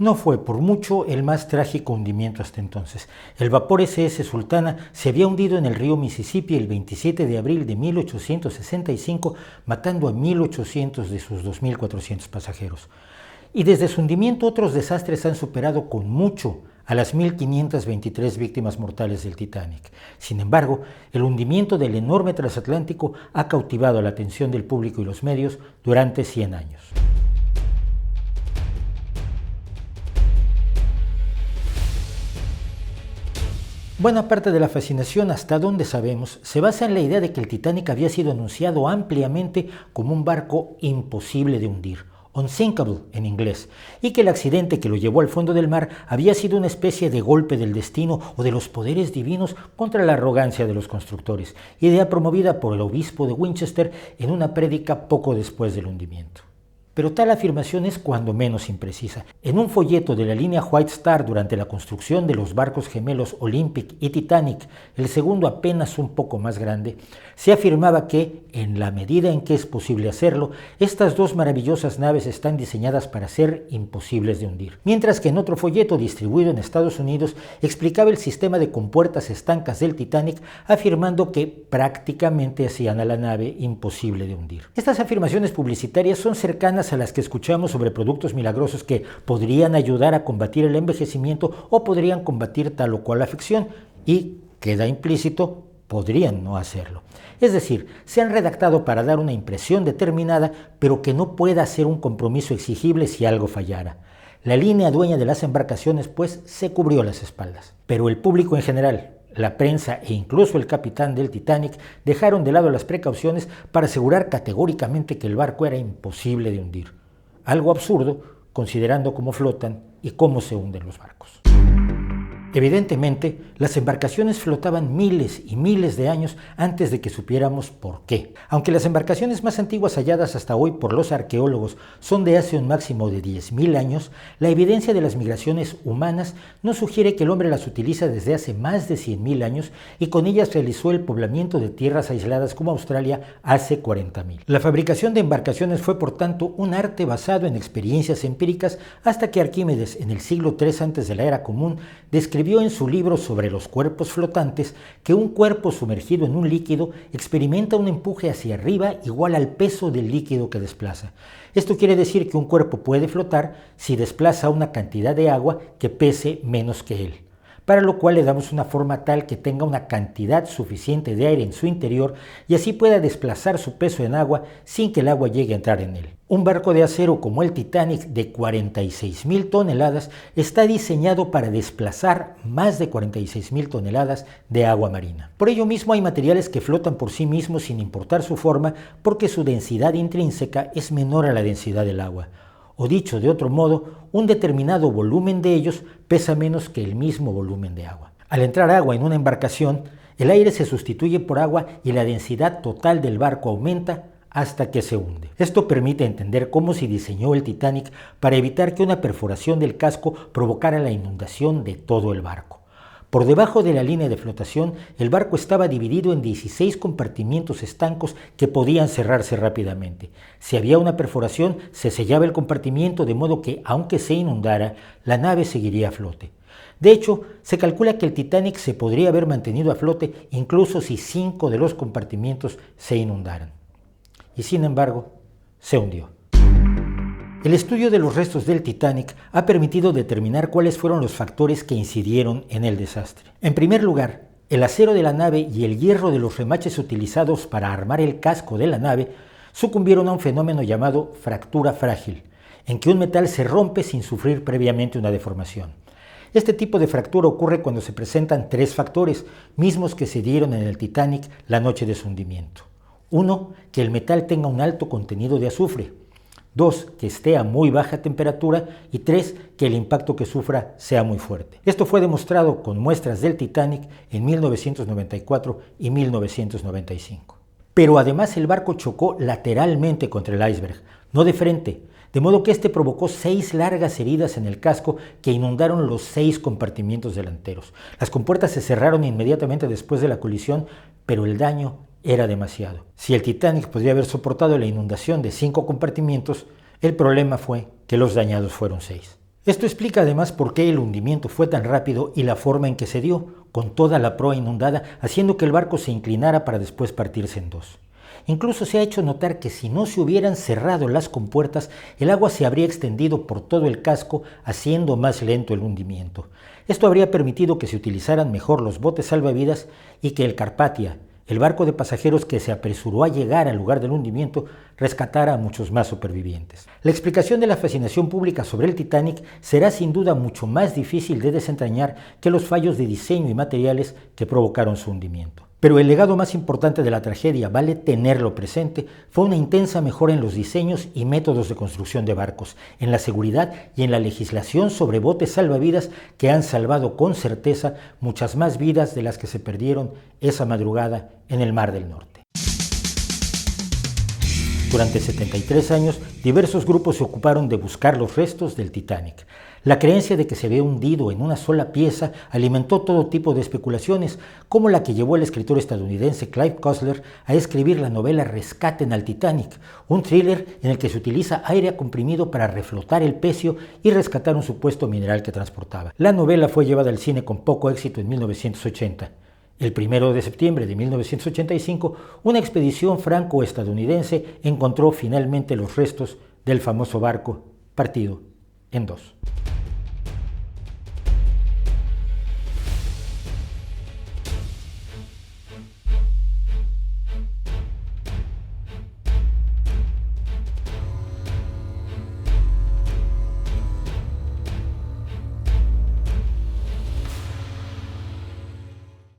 No fue por mucho el más trágico hundimiento hasta entonces. El vapor SS Sultana se había hundido en el río Mississippi el 27 de abril de 1865, matando a 1.800 de sus 2.400 pasajeros. Y desde su hundimiento otros desastres han superado con mucho a las 1.523 víctimas mortales del Titanic. Sin embargo, el hundimiento del enorme transatlántico ha cautivado la atención del público y los medios durante 100 años. Buena parte de la fascinación, hasta donde sabemos, se basa en la idea de que el Titanic había sido anunciado ampliamente como un barco imposible de hundir, unsinkable en inglés, y que el accidente que lo llevó al fondo del mar había sido una especie de golpe del destino o de los poderes divinos contra la arrogancia de los constructores, idea promovida por el obispo de Winchester en una prédica poco después del hundimiento. Pero tal afirmación es cuando menos imprecisa. En un folleto de la línea White Star durante la construcción de los barcos gemelos Olympic y Titanic, el segundo apenas un poco más grande, se afirmaba que, en la medida en que es posible hacerlo, estas dos maravillosas naves están diseñadas para ser imposibles de hundir. Mientras que en otro folleto distribuido en Estados Unidos explicaba el sistema de compuertas estancas del Titanic, afirmando que prácticamente hacían a la nave imposible de hundir. Estas afirmaciones publicitarias son cercanas a las que escuchamos sobre productos milagrosos que podrían ayudar a combatir el envejecimiento o podrían combatir tal o cual afección, y queda implícito, podrían no hacerlo. Es decir, se han redactado para dar una impresión determinada, pero que no pueda ser un compromiso exigible si algo fallara. La línea dueña de las embarcaciones, pues, se cubrió las espaldas. Pero el público en general, la prensa e incluso el capitán del Titanic dejaron de lado las precauciones para asegurar categóricamente que el barco era imposible de hundir. Algo absurdo, considerando cómo flotan y cómo se hunden los barcos. Evidentemente, las embarcaciones flotaban miles y miles de años antes de que supiéramos por qué. Aunque las embarcaciones más antiguas halladas hasta hoy por los arqueólogos son de hace un máximo de 10.000 años, la evidencia de las migraciones humanas nos sugiere que el hombre las utiliza desde hace más de 100.000 años y con ellas realizó el poblamiento de tierras aisladas como Australia hace 40.000. La fabricación de embarcaciones fue, por tanto, un arte basado en experiencias empíricas hasta que Arquímedes, en el siglo III antes de la era común, describió en su libro sobre los cuerpos flotantes que un cuerpo sumergido en un líquido experimenta un empuje hacia arriba igual al peso del líquido que desplaza. Esto quiere decir que un cuerpo puede flotar si desplaza una cantidad de agua que pese menos que él, para lo cual le damos una forma tal que tenga una cantidad suficiente de aire en su interior y así pueda desplazar su peso en agua sin que el agua llegue a entrar en él. Un barco de acero como el Titanic de 46.000 toneladas está diseñado para desplazar más de 46.000 toneladas de agua marina. Por ello mismo hay materiales que flotan por sí mismos sin importar su forma porque su densidad intrínseca es menor a la densidad del agua. O dicho de otro modo, un determinado volumen de ellos pesa menos que el mismo volumen de agua. Al entrar agua en una embarcación, el aire se sustituye por agua y la densidad total del barco aumenta hasta que se hunde. Esto permite entender cómo se diseñó el Titanic para evitar que una perforación del casco provocara la inundación de todo el barco. Por debajo de la línea de flotación, el barco estaba dividido en 16 compartimientos estancos que podían cerrarse rápidamente. Si había una perforación, se sellaba el compartimiento de modo que, aunque se inundara, la nave seguiría a flote. De hecho, se calcula que el Titanic se podría haber mantenido a flote incluso si 5 de los compartimientos se inundaran. Y sin embargo, se hundió. El estudio de los restos del Titanic ha permitido determinar cuáles fueron los factores que incidieron en el desastre. En primer lugar, el acero de la nave y el hierro de los remaches utilizados para armar el casco de la nave sucumbieron a un fenómeno llamado fractura frágil, en que un metal se rompe sin sufrir previamente una deformación. Este tipo de fractura ocurre cuando se presentan 3 factores, mismos que se dieron en el Titanic la noche de su hundimiento. 1. Que el metal tenga un alto contenido de azufre. 2. Que esté a muy baja temperatura. Y 3. Que el impacto que sufra sea muy fuerte. Esto fue demostrado con muestras del Titanic en 1994 y 1995. Pero además el barco chocó lateralmente contra el iceberg, no de frente, de modo que este provocó 6 largas heridas en el casco que inundaron los 6 compartimientos delanteros. Las compuertas se cerraron inmediatamente después de la colisión, pero el daño era demasiado. Si el Titanic podría haber soportado la inundación de 5 compartimientos, el problema fue que los dañados fueron 6. Esto explica además por qué el hundimiento fue tan rápido y la forma en que se dio, con toda la proa inundada, haciendo que el barco se inclinara para después partirse en dos. Incluso se ha hecho notar que si no se hubieran cerrado las compuertas, el agua se habría extendido por todo el casco, haciendo más lento el hundimiento. Esto habría permitido que se utilizaran mejor los botes salvavidas y que el Carpathia, el barco de pasajeros que se apresuró a llegar al lugar del hundimiento, rescatara a muchos más supervivientes. La explicación de la fascinación pública sobre el Titanic será sin duda mucho más difícil de desentrañar que los fallos de diseño y materiales que provocaron su hundimiento. Pero el legado más importante de la tragedia, vale tenerlo presente, fue una intensa mejora en los diseños y métodos de construcción de barcos, en la seguridad y en la legislación sobre botes salvavidas que han salvado con certeza muchas más vidas de las que se perdieron esa madrugada en el Mar del Norte. Durante 73 años, diversos grupos se ocuparon de buscar los restos del Titanic. La creencia de que se había hundido en una sola pieza alimentó todo tipo de especulaciones, como la que llevó al escritor estadounidense Clive Cussler a escribir la novela Rescaten al Titanic, un thriller en el que se utiliza aire comprimido para reflotar el pecio y rescatar un supuesto mineral que transportaba. La novela fue llevada al cine con poco éxito en 1980. El 1 de septiembre de 1985, una expedición franco-estadounidense encontró finalmente los restos del famoso barco partido en dos.